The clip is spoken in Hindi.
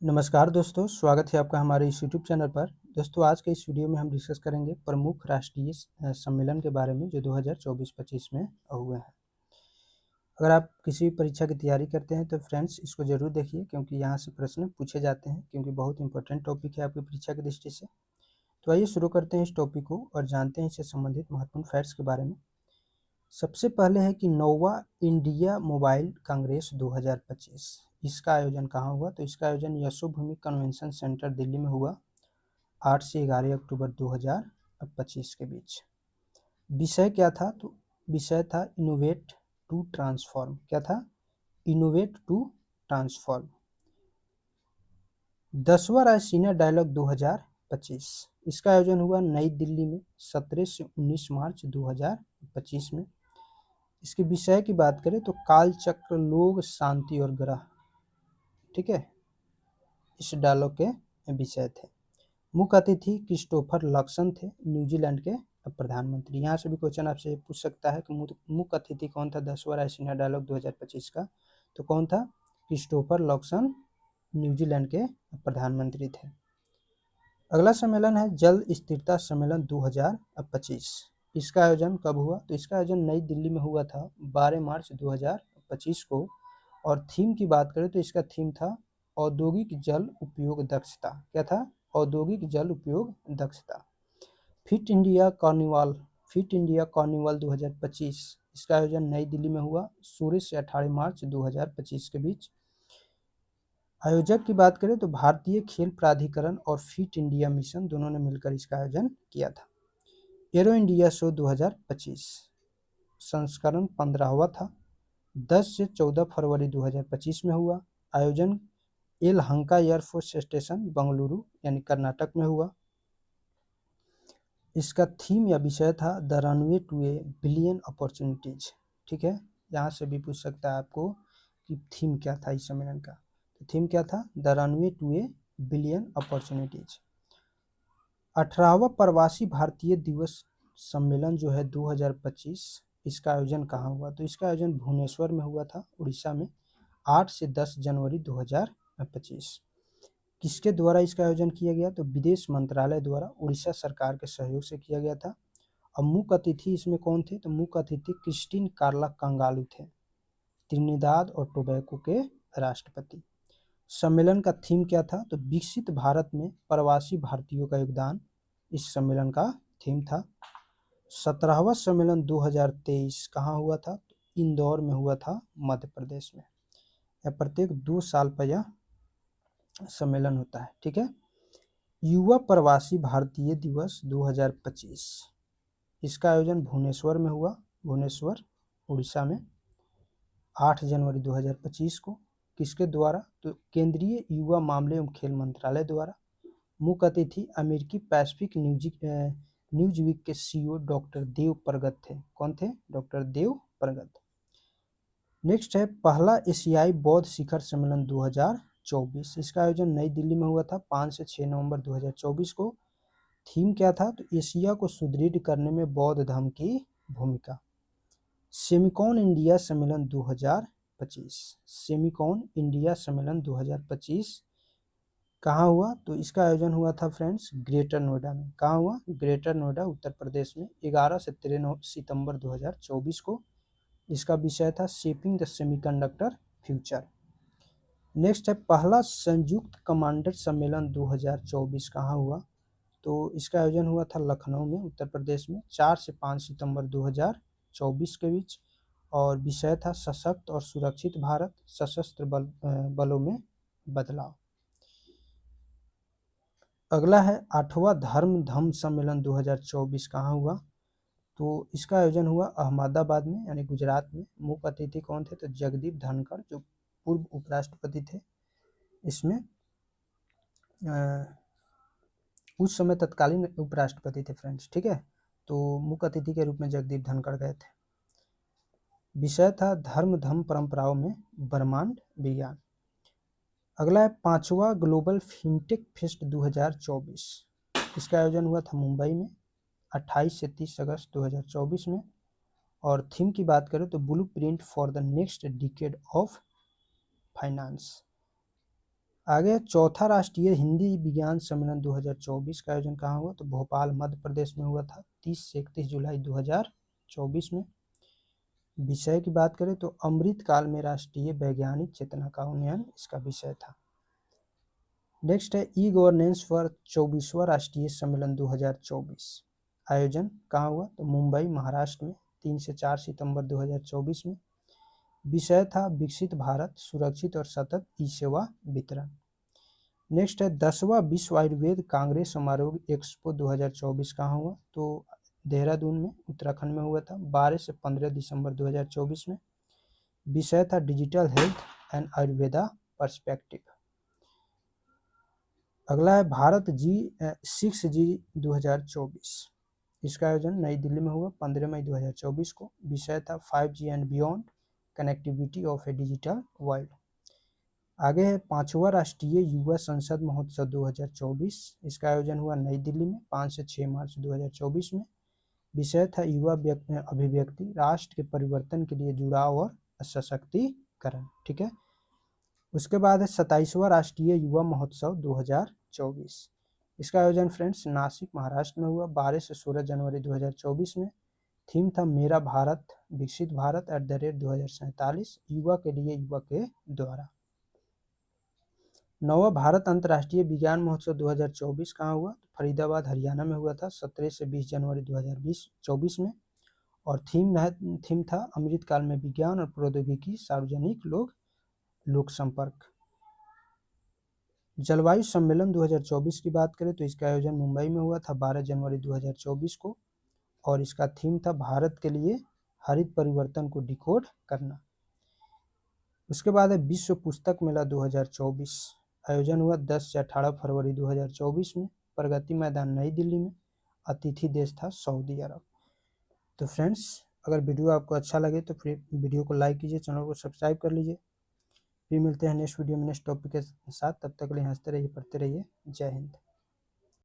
नमस्कार दोस्तों, स्वागत है आपका हमारे इस यूट्यूब चैनल पर। दोस्तों, आज के इस वीडियो में हम डिस्कस करेंगे प्रमुख राष्ट्रीय सम्मेलन के बारे में जो 2024-25 में हुए हैं। अगर आप किसी भी परीक्षा की तैयारी करते हैं तो फ्रेंड्स इसको ज़रूर देखिए, क्योंकि यहाँ से प्रश्न पूछे जाते हैं, क्योंकि बहुत इंपॉर्टेंट टॉपिक है आपकी परीक्षा की दृष्टि से। तो आइए शुरू करते हैं इस टॉपिक को और जानते हैं इससे संबंधित महत्वपूर्ण फैक्ट्स के बारे में। सबसे पहले है कि 9वां इंडिया मोबाइल कांग्रेस 2025, इसका आयोजन कहाँ हुआ? तो इसका आयोजन यशोभूमि कन्वेंशन सेंटर दिल्ली में हुआ 8 से 11 अक्टूबर 2025 के बीच। विषय क्या था? तो विषय था इनोवेट टू ट्रांसफॉर्म। क्या था? Innovate to transform. 10वां रायसीना डायलॉग 2025, इसका आयोजन हुआ नई दिल्ली में 17 से 19 मार्च 2025 में। इसके विषय की बात करें तो काल चक्र, लोग, शांति और ग्रह। ठीक है, इस डायलॉग के विषय थे। मुख्य अतिथि क्रिस्टोफर लक्सन थे, न्यूजीलैंड के प्रधानमंत्री। यहाँ से भी क्वेश्चन आपसे पूछ सकता है कि मुख्य अतिथि कौन था 10वां रायसीना डायलॉग 2025 का? तो कौन था? क्रिस्टोफर लक्सन, न्यूजीलैंड के प्रधानमंत्री थे। अगला सम्मेलन है जल स्थिरता सम्मेलन 2025। इसका आयोजन कब हुआ? तो इसका आयोजन नई दिल्ली में हुआ था 12 मार्च 2025 को। और थीम की बात करें तो इसका थीम था औद्योगिक जल उपयोग दक्षता। क्या था? औद्योगिक जल उपयोग दक्षता। Fit India carnival, fit India carnival 2025, इसका आयोजन नई दिल्ली में हुआ 16 से 18 मार्च 2025 के बीच। आयोजक की बात करें तो भारतीय खेल प्राधिकरण और फिट इंडिया मिशन दोनों ने मिलकर इसका आयोजन किया था। एरो इंडिया शो 2025 संस्करण 15वां था, 10 से 14 फरवरी 2025 में हुआ। आयोजन येलहंका एयरफोर्स स्टेशन बेंगलुरु यानी कर्नाटक में हुआ। इसका थीम या विषय था the runway to a billion opportunities. ठीक है, यहाँ से भी पूछ सकता है आपको कि थीम क्या था इस सम्मेलन का। तो थीम क्या था? The runway to a billion opportunities. 18वां प्रवासी भारतीय दिवस सम्मेलन जो है 2025, इसका आयोजन कहाँ हुआ? तो इसका आयोजन भुवनेश्वर में हुआ था, उड़ीसा में, 8 से 10 जनवरी 2025। किसके द्वारा इसका आयोजन किया गया? तो विदेश मंत्रालय द्वारा उड़ीसा सरकार के सहयोग से किया गया था। और मुख्य अतिथि इसमें कौन थे? तो मुख्य अतिथि क्रिस्टीन कार्ला कंगालू थे, त्रिनिदाद और टोबैको के राष्ट्रपति। सम्मेलन का थीम क्या था? तो विकसित भारत में प्रवासी भारतीयों का योगदान, इस सम्मेलन का थीम था। 17वां सम्मेलन 2023 कहाँ हुआ था? तो इंदौर में हुआ था, मध्य प्रदेश में। यह प्रत्येक 2 साल पर यह सम्मेलन होता है। ठीक है, युवा प्रवासी भारतीय दिवस 2025, इसका आयोजन भुवनेश्वर में हुआ, भुवनेश्वर उड़ीसा में, 8 जनवरी 2025 को। किसके द्वारा? तो केंद्रीय युवा मामले एवं खेल मंत्रालय द्वारा। मुख्य अतिथि अमेरिकी पैसिफिक न्यूज वीक के सीईओ डॉक्टर देव प्रगत थे। कौन थे? डॉक्टर देव प्रगत। नेक्स्ट है पहला एशियाई बौद्ध शिखर सम्मेलन 2024, इसका आयोजन नई दिल्ली में हुआ था 5 से 6 नवंबर 2024 को। थीम क्या था? तो एशिया को सुदृढ़ करने में बौद्ध धर्म की भूमिका। सेमिकॉन इंडिया सम्मेलन 2025, सेमिकॉन इंडिया सम्मेलन 2025 कहाँ हुआ? तो इसका आयोजन हुआ था फ्रेंड्स ग्रेटर नोएडा में। कहाँ हुआ? ग्रेटर नोएडा, उत्तर प्रदेश में, 11 से 13 सितंबर 2024 को। इसका विषय था shaping the semiconductor future. Next है पहला संयुक्त कमांडर सम्मेलन 2024 कहाँ हुआ? तो इसका आयोजन हुआ था लखनऊ में, उत्तर प्रदेश में, 4 से 5 सितंबर 2024 के बीच। और विषय था सशक्त और सुरक्षित भारत, सशस्त्र बलों में बदलाव। अगला है 8वां धर्म धम्म सम्मेलन 2024 कहाँ हुआ? तो इसका आयोजन हुआ अहमदाबाद में यानी गुजरात में। मुख्य अतिथि कौन थे? तो जगदीप धनखड़, जो पूर्व उपराष्ट्रपति थे। इसमें उस समय तत्कालीन उपराष्ट्रपति थे फ्रेंड्स। ठीक है, तो मुख्य अतिथि के रूप में जगदीप धनखड़ गए थे। विषय था धर्म धम्म परंपराओं में ब्रह्मांड विज्ञान। अगला है 5वां ग्लोबल फिनटेक फेस्ट 2024, इसका आयोजन हुआ था मुंबई में 28 से 30 अगस्त 2024 में। और थीम की बात करें तो blue print for the next decade of finance. आगे चौथा राष्ट्रीय हिंदी विज्ञान सम्मेलन 2024 का आयोजन कहाँ हुआ? तो भोपाल मध्य प्रदेश में हुआ था 30 से 31 जुलाई 2024 में। विषय की बात करें तो अमृत काल में राष्ट्रीय वैज्ञानिक चेतना का उन्नयन इसका विषय था। नेक्स्ट है ई गवर्नेंस फॉर 24वां राष्ट्रीय सम्मेलन 2024। आयोजन कहाँ हुआ? तो मुंबई महाराष्ट्र में 3 से 4 सितंबर 2024 में। विषय था विकसित भारत सुरक्षित और सतत ई सेवा वितरण। नेक्स्ट है 10वां विश्व आयुर्वेद कांग्रेस समारोह एक्सपो 2024 कहाँ हुआ? तो देहरादून में उत्तराखंड में हुआ था 12 से 15 दिसंबर 2024 में। विषय था digital health and Ayurveda perspective. अगला है भारत G6G 2024। इसका आयोजन नई दिल्ली में हुआ 15 मई 2024 को। विषय था 5G and beyond connectivity of A digital world. आगे है 5वां राष्ट्रीय युवा संसद महोत्सव 2024। इसका आयोजन हुआ नई दिल्ली में 5 से 6 मार्च 2024 में। विषय था युवा अभिव्यक्ति राष्ट्र के परिवर्तन के लिए जुड़ाव और सशक्तिकरण। ठीक है। उसके बाद है 27वां राष्ट्रीय युवा महोत्सव 2024। इसका आयोजन फ्रेंड्स नासिक महाराष्ट्र में हुआ 12 से 16 जनवरी 2024 में। थीम था मेरा भारत विकसित भारत @2047 युवा के लिए युवा के द्वारा। 9वां भारत अंतर्राष्ट्रीय विज्ञान महोत्सव 2024 कहाँ हुआ? फरीदाबाद हरियाणा में हुआ था 17 से 20 जनवरी 2024 में। और थीम था अमृतकाल में विज्ञान और प्रौद्योगिकी सार्वजनिक लोक संपर्क। जलवायु सम्मेलन 2024 की बात करें तो इसका आयोजन मुंबई में हुआ था 12 जनवरी 2024 को। और इसका थीम था भारत के लिए हरित परिवर्तन को डिकोड करना। उसके बाद है विश्व पुस्तक मेला 2024। आयोजन हुआ 10 से 18 फरवरी 2024 में। प्रगति मैदान नई दिल्ली में। अतिथि देश था सऊदी अरब। तो फ्रेंड्स अगर वीडियो आपको अच्छा लगे तो फिर वीडियो को लाइक कीजिए, चैनल को सब्सक्राइब कर लीजिए। फिर मिलते हैं नेक्स्ट वीडियो में नेक्स्ट टॉपिक के साथ। तब तक के लिए हंसते रहिए, पढ़ते रहिए। जय हिंद।